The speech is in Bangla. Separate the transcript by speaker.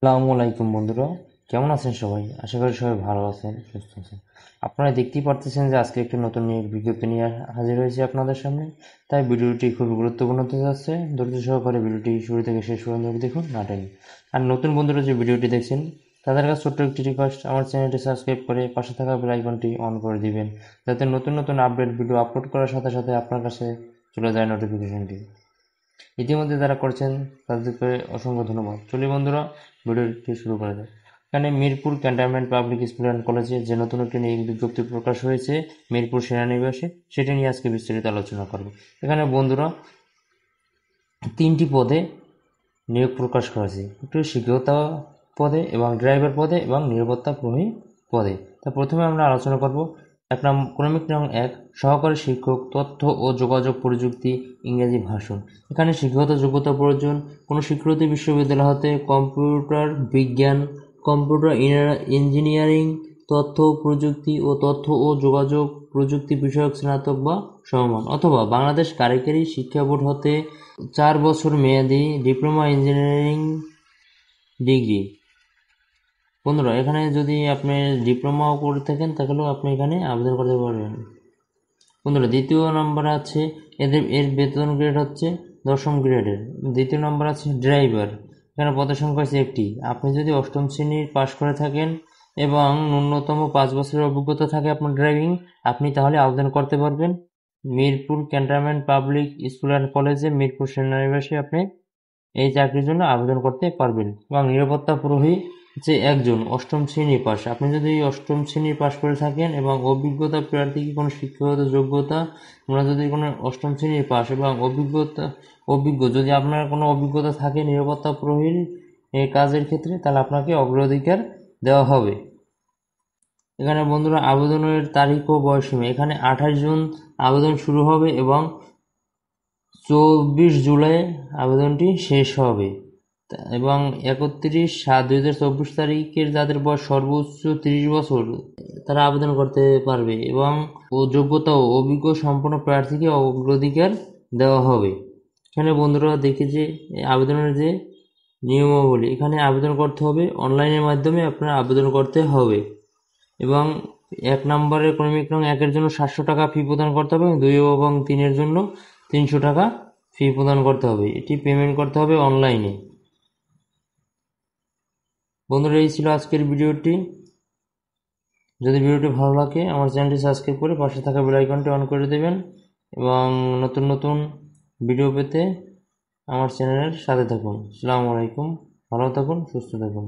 Speaker 1: আসসালামু আলাইকুম বন্ধুরা, কেমন আছেন সবাই? আশা করি সবাই ভালো আছেন, সুস্থ আছেন। আপনারা দেখতেই পারতেছেন যে আজকে একটি নতুন নিয়োগ বিজ্ঞপ্তি নিয়ে হাজির হয়েছে আপনাদের সামনে। তাই ভিডিওটি খুবই গুরুত্বপূর্ণ হতে যাচ্ছে। ধৈর্য সহকারে ভিডিওটি শুরু থেকে শেষ পর্যন্ত দেখুন, না টেনে। আর নতুন বন্ধুরা যে ভিডিওটি দেখছেন তাদের কাছে ছোট্ট একটি রিকোয়েস্ট, আমার চ্যানেলটি সাবস্ক্রাইব করে পাশে থাকা বেল আইকনটি অন করে দিবেন, যাতে নতুন নতুন আপডেট ভিডিও আপলোড করার সাথে সাথে আপনার কাছে চলে যায় নোটিফিকেশনটি। ইতিমধ্যে যারা করছেন তাদেরকে অসংখ্য ধন্যবাদ। চলি বন্ধুরা, ভিডিওটি শুরু করা যায়। এখানে Mirpur cantonment public school and কলেজে যে নতুন একটি নিয়োগ বিজ্ঞপ্তি প্রকাশ হয়েছে মিরপুর সেনানিবাসে, সেটি নিয়ে আজকে বিস্তারিত আলোচনা করব। এখানে বন্ধুরা 3টি পদে নিয়োগ প্রকাশ করেছে, একটি শিক্ষকতা পদে এবং ড্রাইভার পদে এবং নিরাপত্তা প্রহরী পদে। তা প্রথমে আমরা আলোচনা করব ক্রমিক নং 1, সহকারী শিক্ষক, তথ্য ও যোগাযোগ প্রযুক্তি, ইংরেজি ভাষণ। এখানে শিক্ষাগত যোগ্যতা প্রয়োজন কোনো স্বীকৃত বিশ্ববিদ্যালয় হতে কম্পিউটার বিজ্ঞান, কম্পিউটার ইঞ্জিনিয়ারিং, তথ্য প্রযুক্তি ও তথ্য ও যোগাযোগ প্রযুক্তি বিষয়ক স্নাতক বা সমমান, অথবা বাংলাদেশ কারিগরি শিক্ষা বোর্ড হতে 4 বছর মেয়াদী ডিপ্লোমা ইঞ্জিনিয়ারিং ডিগ্রি। বন্ধুরা, এখানে যদি আপনি ডিপ্লোমাও করে থাকেন তাহলেও আপনি এখানে আবেদন করতে পারবেন। বন্ধুরা, দ্বিতীয় নম্বর আছে এর বেতন গ্রেড হচ্ছে 10ম গ্রেডের। দ্বিতীয় নম্বর আছে ড্রাইভার। এখানে পদের সংখ্যা আছে একটি। আপনি যদি 8ম শ্রেণীর পাশ করে থাকেন এবং ন্যূনতম 5 বছরের অভিজ্ঞতা থাকে আপনার ড্রাইভিং, আপনি তাহলে আবেদন করতে পারবেন Mirpur cantonment public school and কলেজে, মিরপুর সেনানিবাসে আপনি এই চাকরির জন্য আবেদন করতে পারবেন। এবং নিরাপত্তা প্রহরী যে একজন 8ম শ্রেণী পাস, আপনি যদি 8ম শ্রেণী পাস করে থাকেন এবং অভিজ্ঞতা প্রার্থীকে কোনো শিক্ষাগত যোগ্যতা, আপনার যদি কোনো 8ম শ্রেণীর পাস এবং অভিজ্ঞ যদি আপনার কোনো অভিজ্ঞতা থাকে নিরাপত্তা প্রহরীর এই কাজের ক্ষেত্রে, তাহলে আপনাকে অগ্রাধিকার দেওয়া হবে। এখানে বন্ধুরা আবেদনের তারিখ ও বয়সীমা, এখানে 28 জুন আবেদন শুরু হবে এবং 24 জুলাই আবেদনটি শেষ হবে। এবং 31/7/2024 তারিখের যাদের বয়স সর্বোচ্চ 30 বছর তারা আবেদন করতে পারবে এবং যোগ্যতা ও অভিজ্ঞ সম্পন্ন প্রার্থীকে অগ্রাধিকার দেওয়া হবে। এখানে বন্ধুরা দেখি যে আবেদনের যে নিয়মাবলী, এখানে আবেদন করতে হবে অনলাইনের মাধ্যমে, আপনার আবেদন করতে হবে এবং 1 নম্বরের ক্রমিক নং 1-এর জন্য 700 টাকা ফি প্রদান করতে হবে, 2 এবং 3-এর জন্য 300 টাকা ফি প্রদান করতে হবে। এটি পেমেন্ট করতে হবে অনলাইনে। বন্ধুরা, এই ছিল আজকের ভিডিওটি। যদি ভিডিওটি ভালো লাগে আমার চ্যানেলটি সাবস্ক্রাইব করে পাশে থাকা বেল আইকনটি অন করে দেবেন এবং নতুন নতুন ভিডিও পেতে আমার চ্যানেলের সাথে থাকুন। আসসালামু আলাইকুম, ভালো থাকুন, সুস্থ থাকুন।